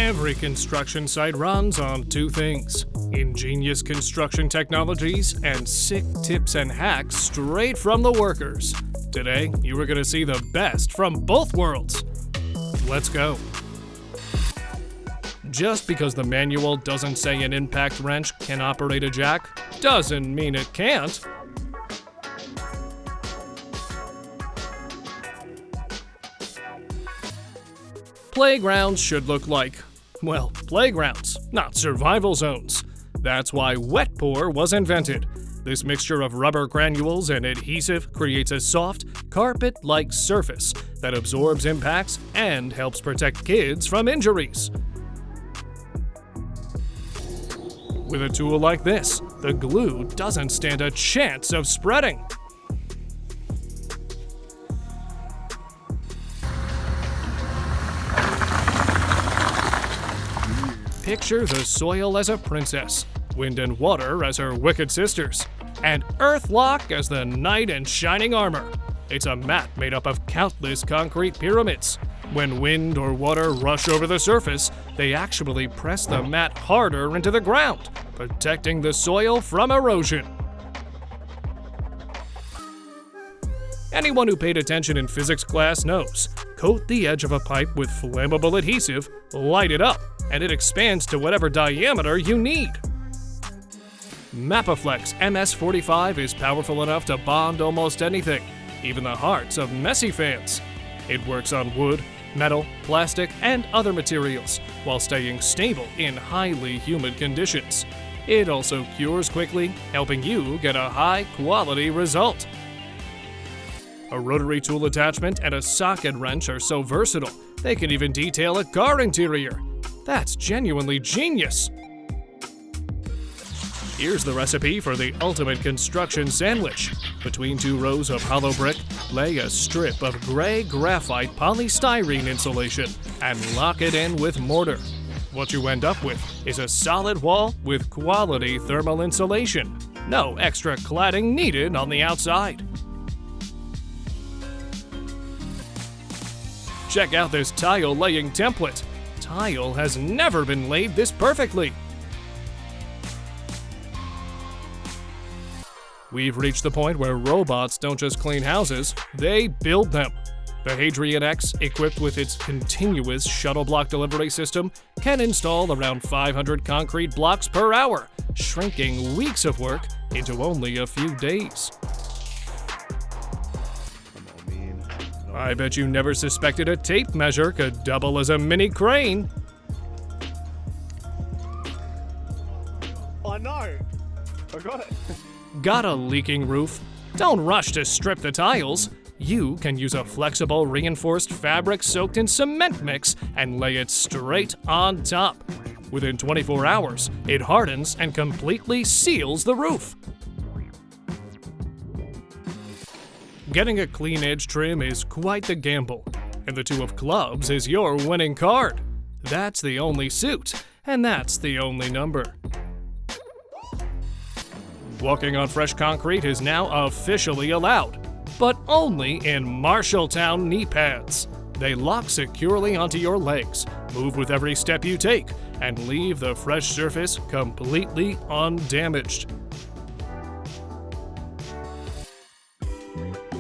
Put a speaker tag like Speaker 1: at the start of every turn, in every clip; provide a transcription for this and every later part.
Speaker 1: Every construction site runs on two things: ingenious construction technologies and sick tips and hacks straight from the workers. Today, you are going to see the best from both worlds. Let's go. Just because the manual doesn't say an impact wrench can operate a jack, doesn't mean it can't. Playgrounds should look like, well, playgrounds, not survival zones. That's why wet pour was invented. This mixture of rubber granules and adhesive creates a soft, carpet-like surface that absorbs impacts and helps protect kids from injuries. With a tool like this, the glue doesn't stand a chance of spreading. Picture the soil as a princess, wind and water as her wicked sisters, and Earthlock as the knight in shining armor. It's a mat made up of countless concrete pyramids. When wind or water rush over the surface, they actually press the mat harder into the ground, protecting the soil from erosion. Anyone who paid attention in physics class knows, coat the edge of a pipe with flammable adhesive, light it up, and it expands to whatever diameter you need. Mapaflex MS45 is powerful enough to bond almost anything, even the hearts of messy fans. It works on wood, metal, plastic, and other materials, while staying stable in highly humid conditions. It also cures quickly, helping you get a high-quality result. A rotary tool attachment and a socket wrench are so versatile, they can even detail a car interior. That's genuinely genius! Here's the recipe for the ultimate construction sandwich. Between two rows of hollow brick, lay a strip of gray graphite polystyrene insulation and lock it in with mortar. What you end up with is a solid wall with quality thermal insulation. No extra cladding needed on the outside. Check out this tile laying template. Tile has never been laid this perfectly. We've reached the point where robots don't just clean houses, they build them. The Hadrian X, equipped with its continuous shuttle block delivery system, can install around 500 concrete blocks per hour, shrinking weeks of work into only a few days. I bet you never suspected a tape measure could double as a mini crane.
Speaker 2: I know. I got it.
Speaker 1: Got a leaking roof? Don't rush to strip the tiles. You can use a flexible reinforced fabric soaked in cement mix and lay it straight on top. Within 24 hours, it hardens and completely seals the roof. Getting a clean edge trim is quite the gamble, and the two of clubs is your winning card. That's the only suit, and that's the only number. Walking on fresh concrete is now officially allowed, but only in Marshalltown knee pads. They lock securely onto your legs, move with every step you take, and leave the fresh surface completely undamaged.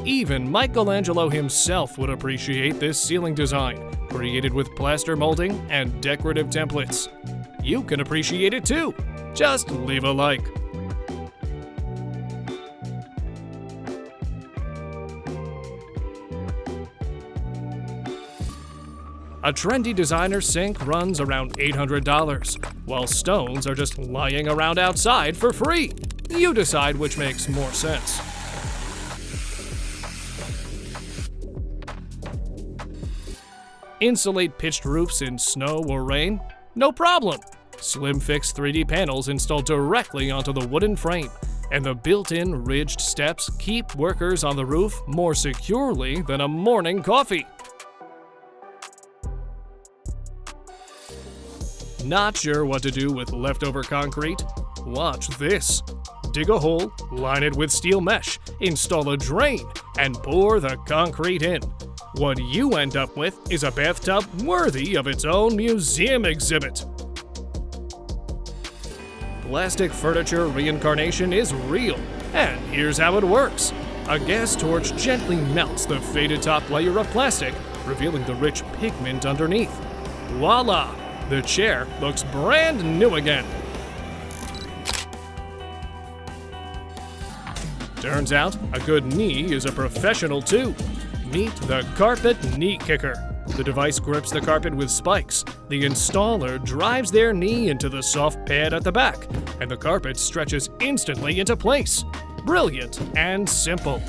Speaker 1: Even Michelangelo himself would appreciate this ceiling design, created with plaster molding and decorative templates. You can appreciate it too. Just leave a like. A trendy designer sink runs around $800, while stones are just lying around outside for free. You decide which makes more sense. Insulate pitched roofs in snow or rain? No problem. Slim Fix 3D panels installed directly onto the wooden frame, and the built-in ridged steps keep workers on the roof more securely than a morning coffee. Not sure what to do with leftover concrete? Watch this. Dig a hole, line it with steel mesh, install a drain, and pour the concrete in. What you end up with is a bathtub worthy of its own museum exhibit. Plastic furniture reincarnation is real, and here's how it works. A gas torch gently melts the faded top layer of plastic, revealing the rich pigment underneath. Voila! The chair looks brand new again. Turns out, a good knee is a professional too. Meet the Carpet Knee Kicker. The device grips the carpet with spikes. The installer drives their knee into the soft pad at the back, and the carpet stretches instantly into place. Brilliant and simple.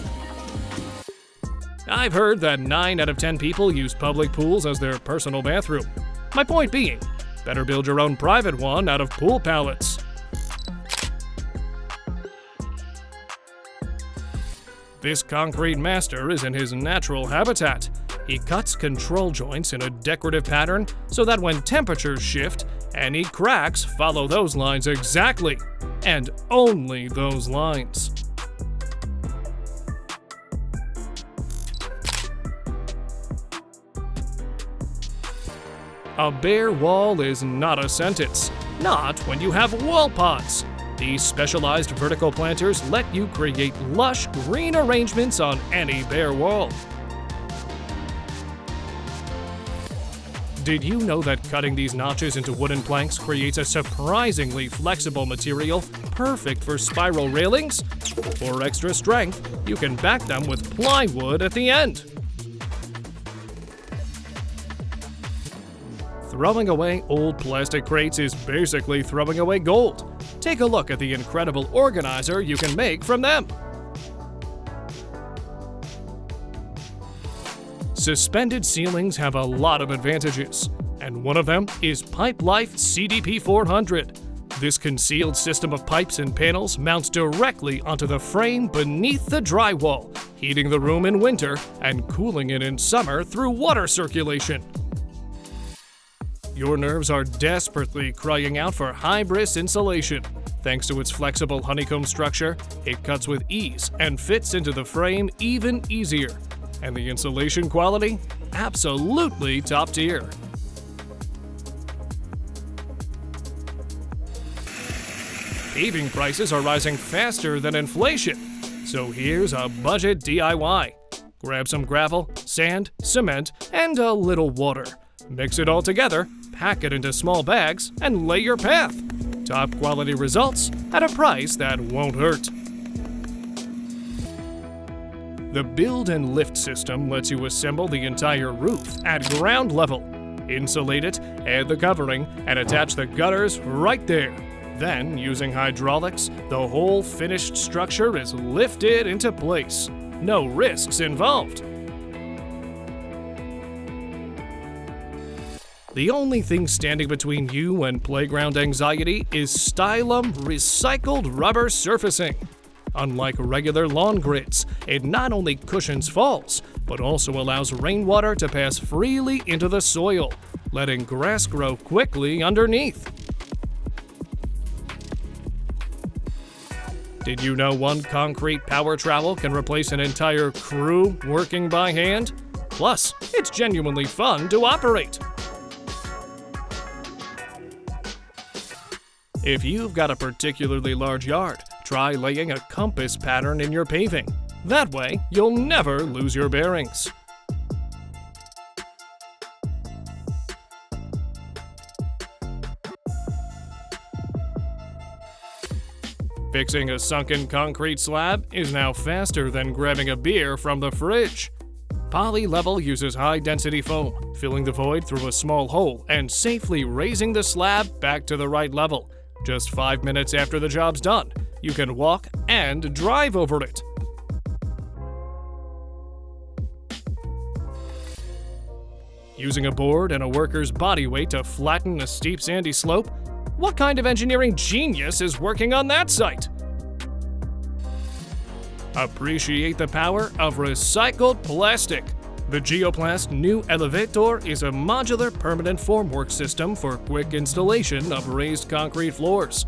Speaker 1: I've heard that 9 out of 10 people use public pools as their personal bathroom. My point being, better build your own private one out of pool pallets. This concrete master is in his natural habitat. He cuts control joints in a decorative pattern so that when temperatures shift, any cracks follow those lines exactly, and only those lines. A bare wall is not a sentence, not when you have wall pods. These specialized vertical planters let you create lush green arrangements on any bare wall. Did you know that cutting these notches into wooden planks creates a surprisingly flexible material perfect for spiral railings? For extra strength, you can back them with plywood at the end. Throwing away old plastic crates is basically throwing away gold. Take a look at the incredible organizer you can make from them. Suspended ceilings have a lot of advantages, and one of them is Pipe Life CDP 400. This concealed system of pipes and panels mounts directly onto the frame beneath the drywall, heating the room in winter and cooling it in summer through water circulation. Your nerves are desperately crying out for high-bris insulation. Thanks to its flexible honeycomb structure, it cuts with ease and fits into the frame even easier. And the insulation quality? Absolutely top tier. Paving prices are rising faster than inflation, so here's a budget DIY. Grab some gravel, sand, cement, and a little water. Mix it all together, pack it into small bags, and lay your path. Top quality results at a price that won't hurt. The build and lift system lets you assemble the entire roof at ground level. Insulate it, add the covering, and attach the gutters right there. Then, using hydraulics, the whole finished structure is lifted into place. No risks involved. The only thing standing between you and playground anxiety is Stylum recycled rubber surfacing. Unlike regular lawn grids, it not only cushions falls, but also allows rainwater to pass freely into the soil, letting grass grow quickly underneath. Did you know one concrete power trowel can replace an entire crew working by hand? Plus, it's genuinely fun to operate. If you've got a particularly large yard, try laying a compass pattern in your paving. That way, you'll never lose your bearings. Fixing a sunken concrete slab is now faster than grabbing a beer from the fridge. Poly-Level uses high-density foam, filling the void through a small hole and safely raising the slab back to the right level. Just 5 minutes after the job's done, you can walk and drive over it. Using a board and a worker's body weight to flatten a steep sandy slope? What kind of engineering genius is working on that site? Appreciate the power of recycled plastic. The Geoplast new Elevator is a modular permanent formwork system for quick installation of raised concrete floors.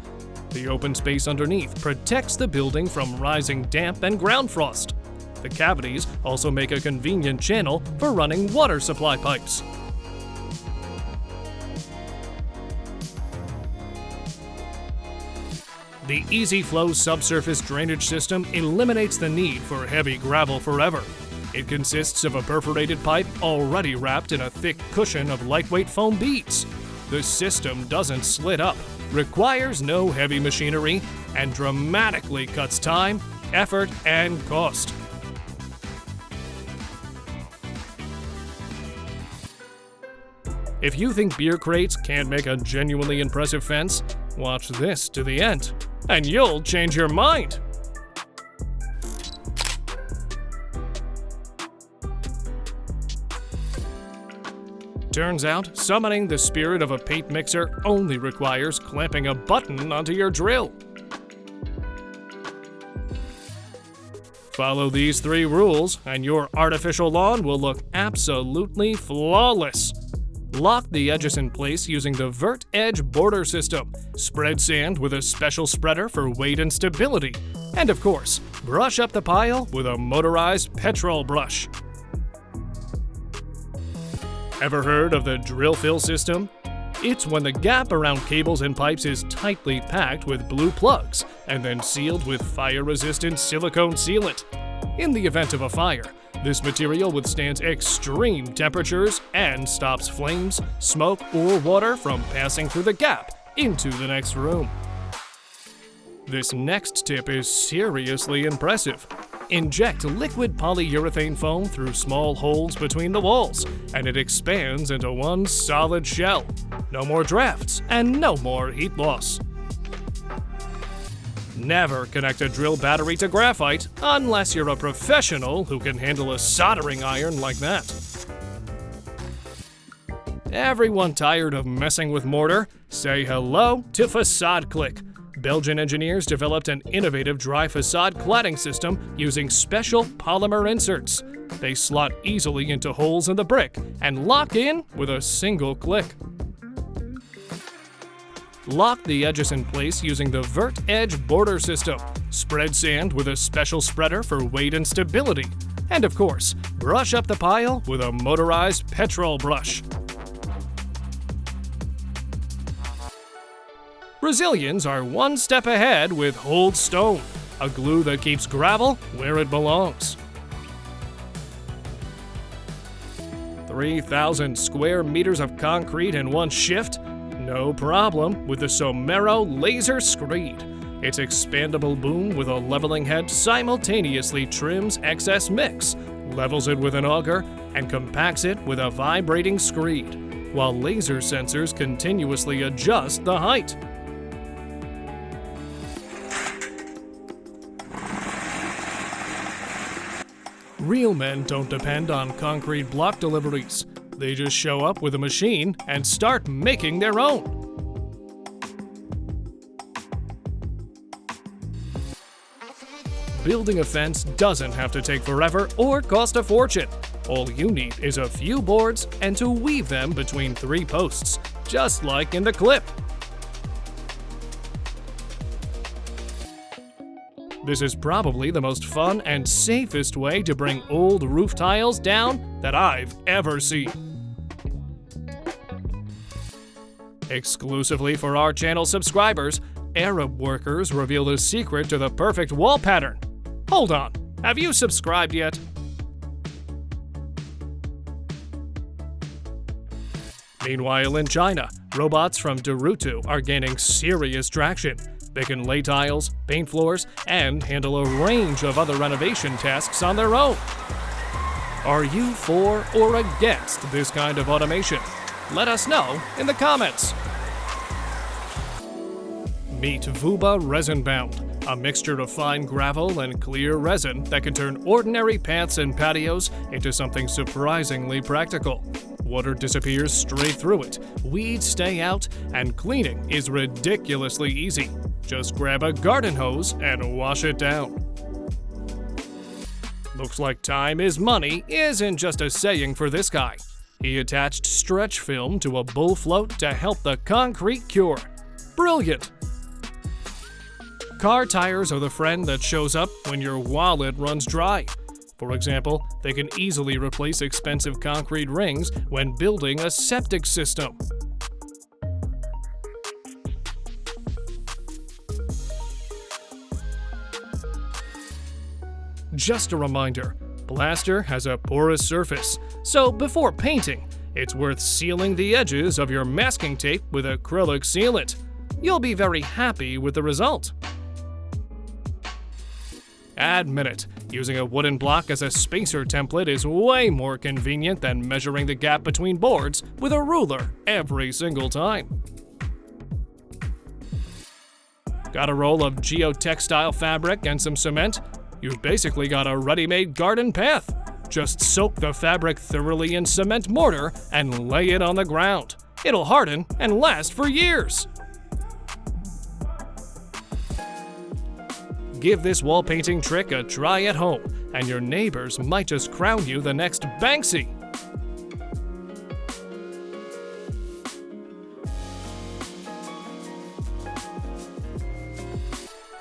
Speaker 1: The open space underneath protects the building from rising damp and ground frost. The cavities also make a convenient channel for running water supply pipes. The EasyFlow subsurface drainage system eliminates the need for heavy gravel forever. It consists of a perforated pipe already wrapped in a thick cushion of lightweight foam beads. The system doesn't slit up, requires no heavy machinery, and dramatically cuts time, effort, and cost. If you think beer crates can't make a genuinely impressive fence, watch this to the end, and you'll change your mind! Turns out, summoning the spirit of a paint mixer only requires clamping a button onto your drill. Follow these 3 rules, and your artificial lawn will look absolutely flawless. Lock the edges in place using the Vert Edge border system. Spread sand with a special spreader for weight and stability. And of course, brush up the pile with a motorized petrol brush. Ever heard of the drill fill system? It's when the gap around cables and pipes is tightly packed with blue plugs and then sealed with fire-resistant silicone sealant. In the event of a fire, this material withstands extreme temperatures and stops flames, smoke, or water from passing through the gap into the next room. This next tip is seriously impressive. Inject liquid polyurethane foam through small holes between the walls, and it expands into one solid shell. No more drafts and no more heat loss. Never connect a drill battery to graphite unless you're a professional who can handle a soldering iron like that. Everyone tired of messing with mortar? Say hello to Facade Click. Belgian engineers developed an innovative dry facade cladding system using special polymer inserts. They slot easily into holes in the brick and lock in with a single click. Lock the edges in place using the Vert Edge border system. Spread sand with a special spreader for weight and stability. And of course, brush up the pile with a motorized petrol brush. Brazilians are one step ahead with Hold Stone, a glue that keeps gravel where it belongs. 3,000 square meters of concrete in one shift? No problem with the Somero Laser Screed. Its expandable boom with a leveling head simultaneously trims excess mix, levels it with an auger, and compacts it with a vibrating screed, while laser sensors continuously adjust the height. Real men don't depend on concrete block deliveries. They just show up with a machine and start making their own. Building a fence doesn't have to take forever or cost a fortune. All you need is a few boards and to weave them between 3 posts, just like in the clip. This is probably the most fun and safest way to bring old roof tiles down that I've ever seen. Exclusively for our channel subscribers, Arab workers reveal the secret to the perfect wall pattern. Hold on, have you subscribed yet? Meanwhile in China, robots from Darutu are gaining serious traction. They can lay tiles, paint floors, and handle a range of other renovation tasks on their own. Are you for or against this kind of automation? Let us know in the comments. Meet Vuba Resin Bound, a mixture of fine gravel and clear resin that can turn ordinary paths and patios into something surprisingly practical. Water disappears straight through it, weeds stay out, and cleaning is ridiculously easy. Just grab a garden hose and wash it down. Looks like time is money isn't just a saying for this guy. He attached stretch film to a bull float to help the concrete cure. Brilliant! Car tires are the friend that shows up when your wallet runs dry. For example, they can easily replace expensive concrete rings when building a septic system. Just a reminder, plaster has a porous surface, so before painting, it's worth sealing the edges of your masking tape with acrylic sealant. You'll be very happy with the result. Admit it, using a wooden block as a spacer template is way more convenient than measuring the gap between boards with a ruler every single time. Got a roll of geotextile fabric and some cement? You've basically got a ready-made garden path. Just soak the fabric thoroughly in cement mortar and lay it on the ground. It'll harden and last for years. Give this wall painting trick a try at home, and your neighbors might just crown you the next Banksy.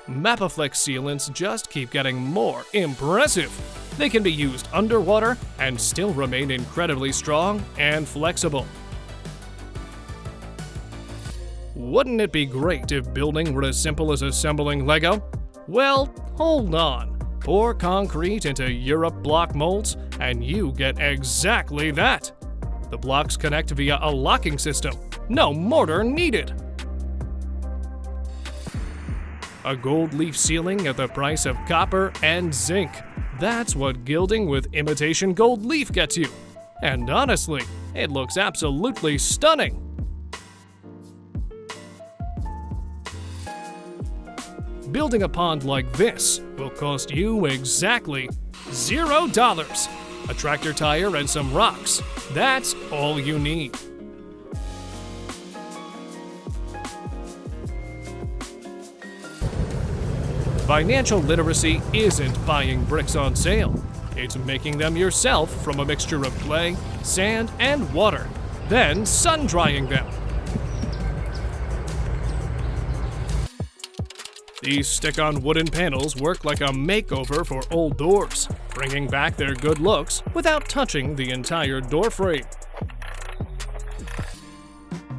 Speaker 1: Mapaflex sealants just keep getting more impressive. They can be used underwater and still remain incredibly strong and flexible. Wouldn't it be great if building were as simple as assembling Lego? Well, hold on. Pour concrete into Europe block molds, and you get exactly that. The blocks connect via a locking system. No mortar needed. A gold leaf ceiling at the price of copper and zinc. That's what gilding with imitation gold leaf gets you. And honestly, it looks absolutely stunning. Building a pond like this will cost you exactly $0. A tractor tire and some rocks. That's all you need. Financial literacy isn't buying bricks on sale. It's making them yourself from a mixture of clay, sand, and water, then sun-drying them. These stick-on wooden panels work like a makeover for old doors, bringing back their good looks without touching the entire door frame.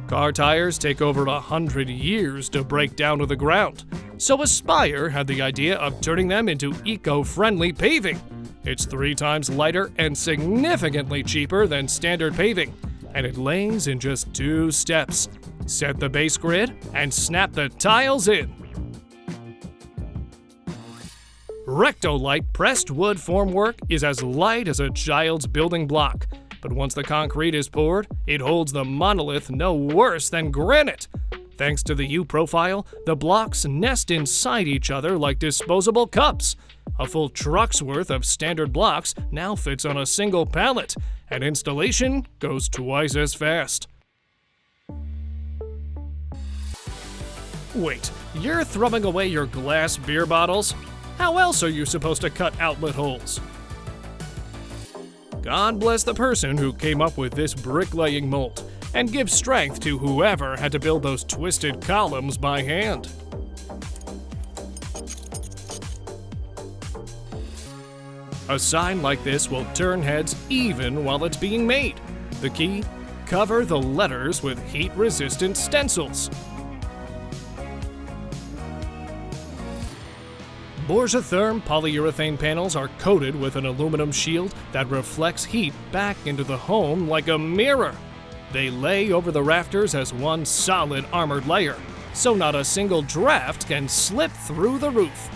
Speaker 1: Car tires take over 100 years to break down to the ground, so Aspire had the idea of turning them into eco-friendly paving. It's 3 times lighter and significantly cheaper than standard paving, and it lays in just 2 steps. Set the base grid and snap the tiles in. Rectolite pressed wood formwork is as light as a child's building block, but once the concrete is poured, it holds the monolith no worse than granite. Thanks to the U-profile, the blocks nest inside each other like disposable cups. A full truck's worth of standard blocks now fits on a single pallet, and installation goes twice as fast. Wait, you're throwing away your glass beer bottles? How else are you supposed to cut outlet holes? God bless the person who came up with this bricklaying mold, and give strength to whoever had to build those twisted columns by hand. A sign like this will turn heads even while it's being made. The key? Cover the letters with heat-resistant stencils. Borgotherm polyurethane panels are coated with an aluminum shield that reflects heat back into the home like a mirror. They lay over the rafters as one solid armored layer, so not a single draft can slip through the roof.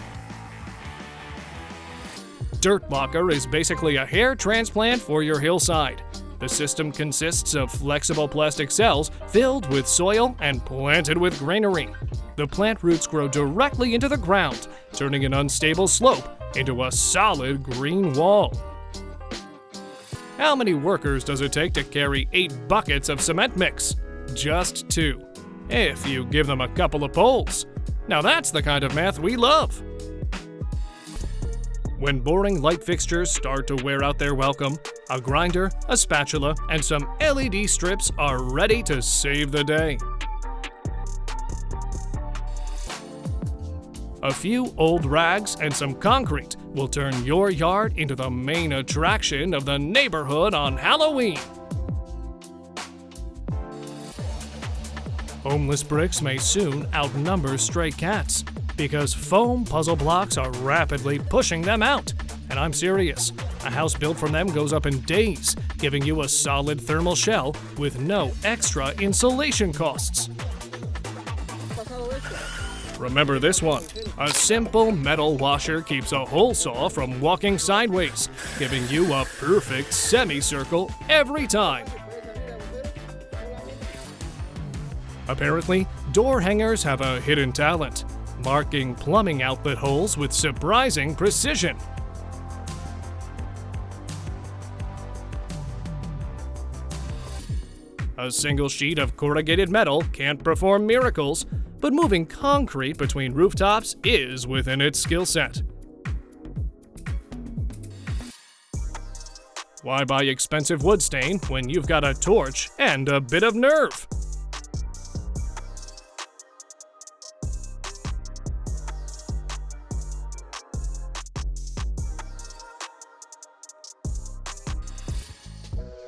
Speaker 1: Dirt Locker is basically a hair transplant for your hillside. The system consists of flexible plastic cells filled with soil and planted with granary. The plant roots grow directly into the ground, turning an unstable slope into a solid green wall. How many workers does it take to carry 8 buckets of cement mix? Just 2, if you give them a couple of poles. Now that's the kind of math we love. When boring light fixtures start to wear out their welcome, a grinder, a spatula, and some LED strips are ready to save the day. A few old rags and some concrete will turn your yard into the main attraction of the neighborhood on Halloween. Homeless bricks may soon outnumber stray cats because foam puzzle blocks are rapidly pushing them out. And I'm serious, a house built from them goes up in days, giving you a solid thermal shell with no extra insulation costs. Remember this one. A simple metal washer keeps a hole saw from walking sideways, giving you a perfect semicircle every time. Apparently, door hangers have a hidden talent, marking plumbing outlet holes with surprising precision. A single sheet of corrugated metal can't perform miracles, but moving concrete between rooftops is within its skill set. Why buy expensive wood stain when you've got a torch and a bit of nerve?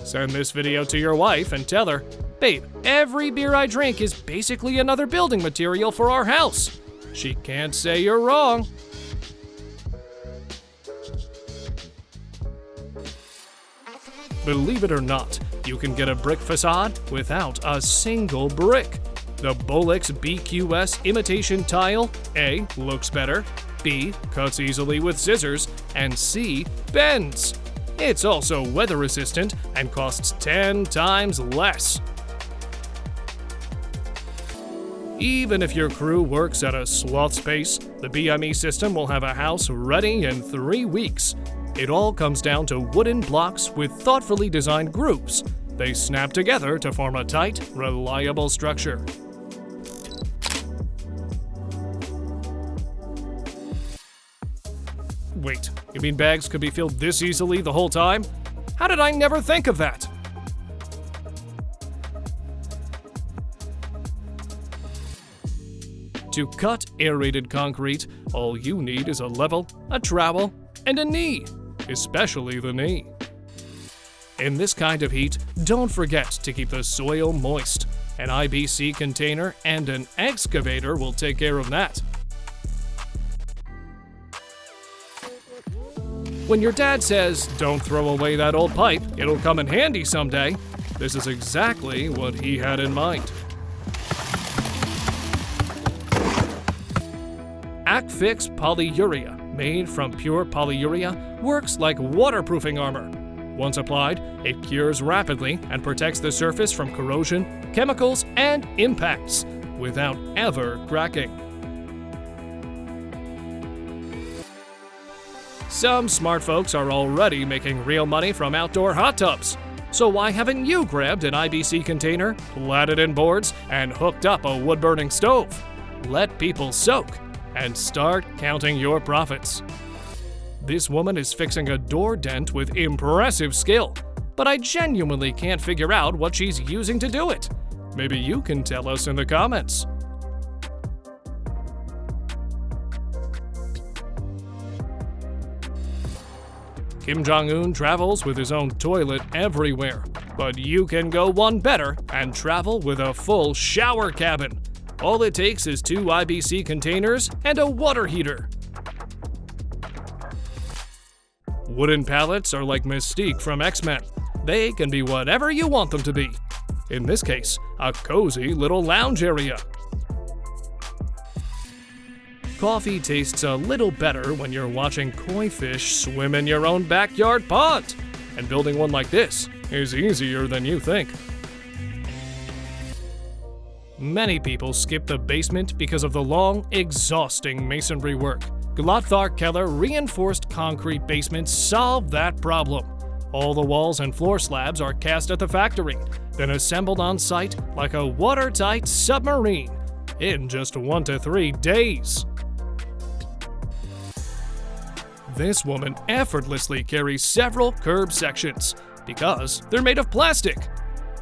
Speaker 1: Send this video to your wife and tell her, "Babe, every beer I drink is basically another building material for our house." She can't say you're wrong. Believe it or not, you can get a brick facade without a single brick. The Bolex BQS imitation tile, A, looks better, B, cuts easily with scissors, and C, bends. It's also weather resistant and costs 10 times less. Even if your crew works at a sloth's pace, the BME system will have a house ready in 3 weeks. It all comes down to wooden blocks with thoughtfully designed grooves. They snap together to form a tight, reliable structure. Wait, you mean bags could be filled this easily the whole time? How did I never think of that? To cut aerated concrete, all you need is a level, a trowel, and a knee, especially the knee. In this kind of heat, don't forget to keep the soil moist. An IBC container and an excavator will take care of that. When your dad says, "Don't throw away that old pipe, it'll come in handy someday," this is exactly what he had in mind. Acfix polyurea, made from pure polyurea, works like waterproofing armor. Once applied, it cures rapidly and protects the surface from corrosion, chemicals, and impacts without ever cracking. Some smart folks are already making real money from outdoor hot tubs. So why haven't you grabbed an IBC container, platted in boards, and hooked up a wood-burning stove? Let people soak and start counting your profits. This woman is fixing a door dent with impressive skill, but I genuinely can't figure out what she's using to do it. Maybe you can tell us in the comments. Kim Jong-un travels with his own toilet everywhere, but you can go one better and travel with a full shower cabin. All it takes is 2 IBC containers and a water heater. Wooden pallets are like Mystique from X-Men. They can be whatever you want them to be. In this case, a cozy little lounge area. Coffee tastes a little better when you're watching koi fish swim in your own backyard pond. And building one like this is easier than you think. Many people skip the basement because of the long, exhausting masonry work. Glothar Keller reinforced concrete basements solve that problem. All the walls and floor slabs are cast at the factory, then assembled on site like a watertight submarine in just 1 to 3 days. This woman effortlessly carries several curb sections because they're made of plastic.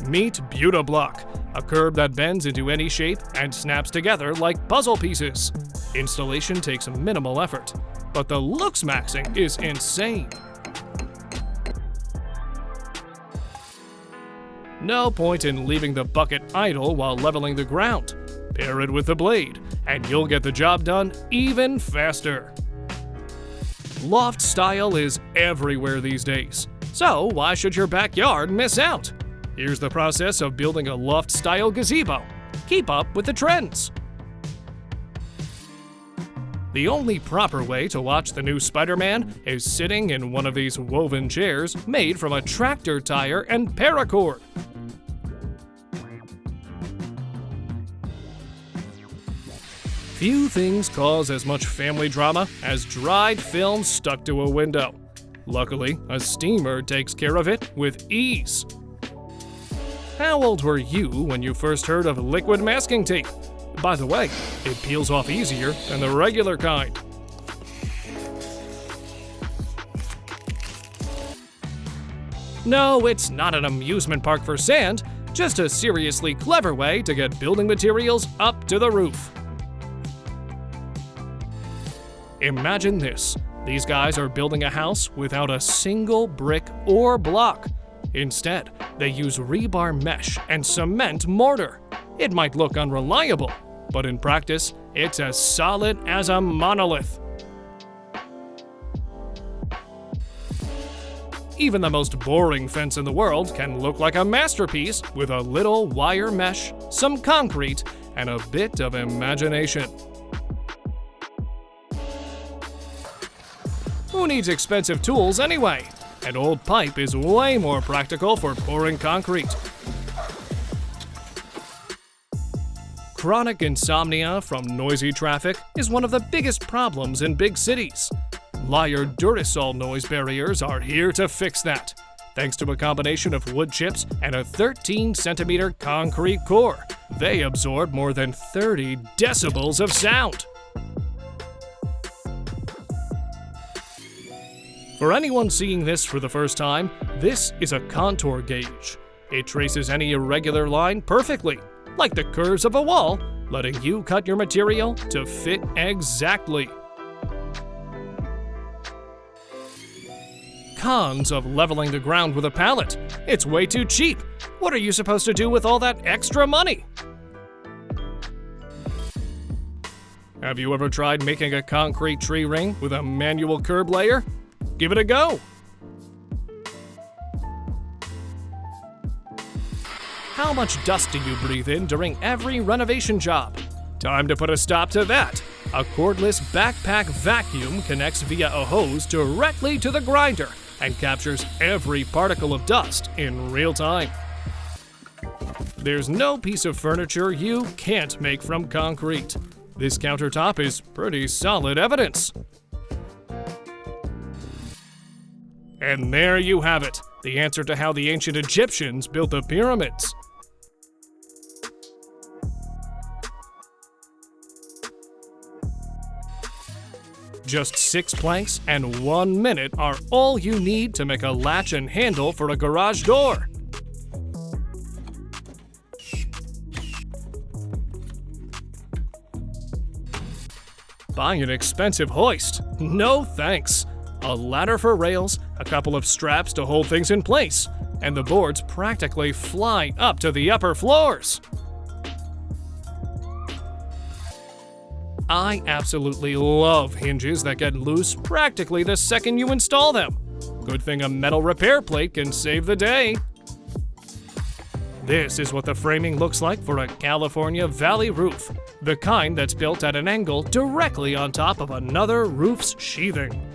Speaker 1: Meet Butablock, a curb that bends into any shape and snaps together like puzzle pieces. Installation takes minimal effort, but the looks maxing is insane. No point in leaving the bucket idle while leveling the ground. Pair it with the blade, and you'll get the job done even faster. Loft style is everywhere these days, so why should your backyard miss out? Here's the process of building a loft style gazebo. Keep up with the trends. The only proper way to watch the new Spider-Man is sitting in one of these woven chairs made from a tractor tire and paracord. Few things cause as much family drama as dried film stuck to a window. Luckily, a steamer takes care of it with ease. How old were you when you first heard of liquid masking tape? By the way, it peels off easier than the regular kind. No, it's not an amusement park for sand, just a seriously clever way to get building materials up to the roof. Imagine this. These guys are building a house without a single brick or block. Instead, they use rebar mesh and cement mortar. It might look unreliable, but in practice, it's as solid as a monolith. Even the most boring fence in the world can look like a masterpiece with a little wire mesh, some concrete, and a bit of imagination. Who needs expensive tools anyway? An old pipe is way more practical for pouring concrete. Chronic insomnia from noisy traffic is one of the biggest problems in big cities. Liar Duracell noise barriers are here to fix that, thanks to a combination of wood chips and a 13-centimeter concrete core. They absorb more than 30 decibels of sound. For anyone seeing this for the first time, this is a contour gauge. It traces any irregular line perfectly, like the curves of a wall, letting you cut your material to fit exactly. Cons of leveling the ground with a pallet. It's way too cheap. What are you supposed to do with all that extra money? Have you ever tried making a concrete tree ring with a manual curb layer? Give it a go! How much dust do you breathe in during every renovation job? Time to put a stop to that! A cordless backpack vacuum connects via a hose directly to the grinder and captures every particle of dust in real time. There's no piece of furniture you can't make from concrete. This countertop is pretty solid evidence. And there you have it, the answer to how the ancient Egyptians built the pyramids. Just 6 planks and 1 minute are all you need to make a latch and handle for a garage door. Buy an expensive hoist? No thanks. A ladder for rails, a couple of straps to hold things in place, and the boards practically fly up to the upper floors. I absolutely love hinges that get loose practically the second you install them. Good thing a metal repair plate can save the day. This is what the framing looks like for a California Valley roof, the kind that's built at an angle directly on top of another roof's sheathing.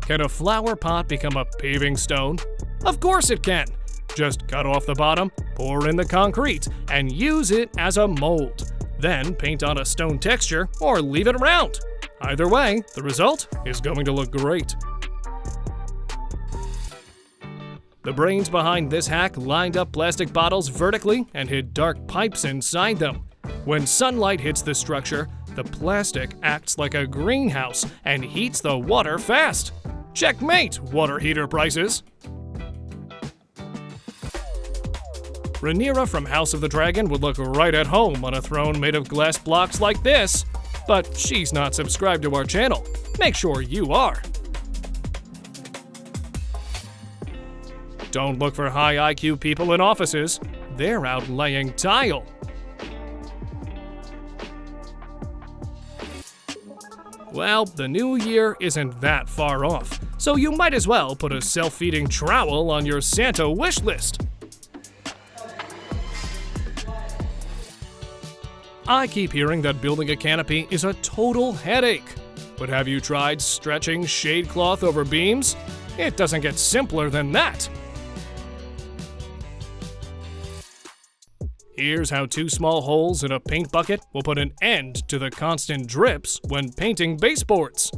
Speaker 1: Can a flower pot become a paving stone? Of course it can. Just cut off the bottom, pour in the concrete, and use it as a mold. Then paint on a stone texture or leave it around. Either way, the result is going to look great. The brains behind this hack lined up plastic bottles vertically and hid dark pipes inside them. When sunlight hits the structure, the plastic acts like a greenhouse and heats the water fast. Checkmate, water heater prices! Rhaenyra from House of the Dragon would look right at home on a throne made of glass blocks like this. but she's not subscribed to our channel. Make sure you are. Don't look for high IQ people in offices. They're out laying tile. Well, the new year isn't that far off, so you might as well put a self-feeding trowel on your Santa wish list. I keep hearing that building a canopy is a total headache. But have you tried stretching shade cloth over beams? It doesn't get simpler than that. Here's how 2 small holes in a paint bucket will put an end to the constant drips when painting baseboards.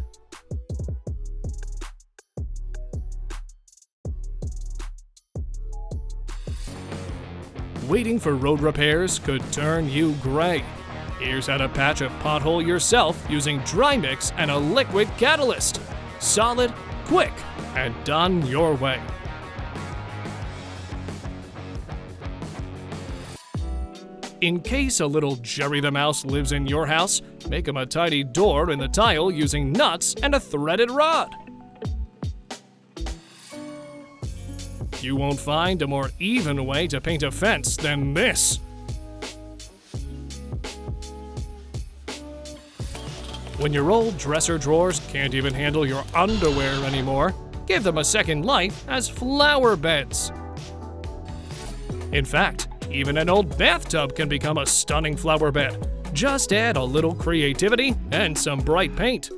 Speaker 1: Waiting for road repairs could turn you gray. Here's how to patch a pothole yourself using dry mix and a liquid catalyst. Solid, quick, and done your way. In case a little Jerry the Mouse lives in your house, make him a tiny door in the tile using nuts and a threaded rod. You won't find a more even way to paint a fence than this. When your old dresser drawers can't even handle your underwear anymore, give them a second life as flower beds. In fact, even an old bathtub can become a stunning flower bed. Just add a little creativity and some bright paint.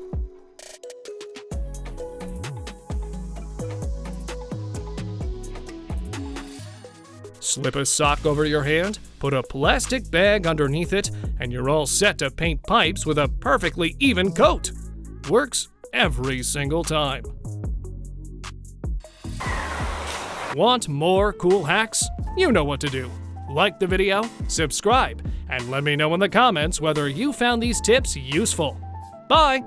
Speaker 1: Slip a sock over your hand, put a plastic bag underneath it, and you're all set to paint pipes with a perfectly even coat. Works every single time. Want more cool hacks? You know what to do. Like the video, subscribe, and let me know in the comments whether you found these tips useful. Bye!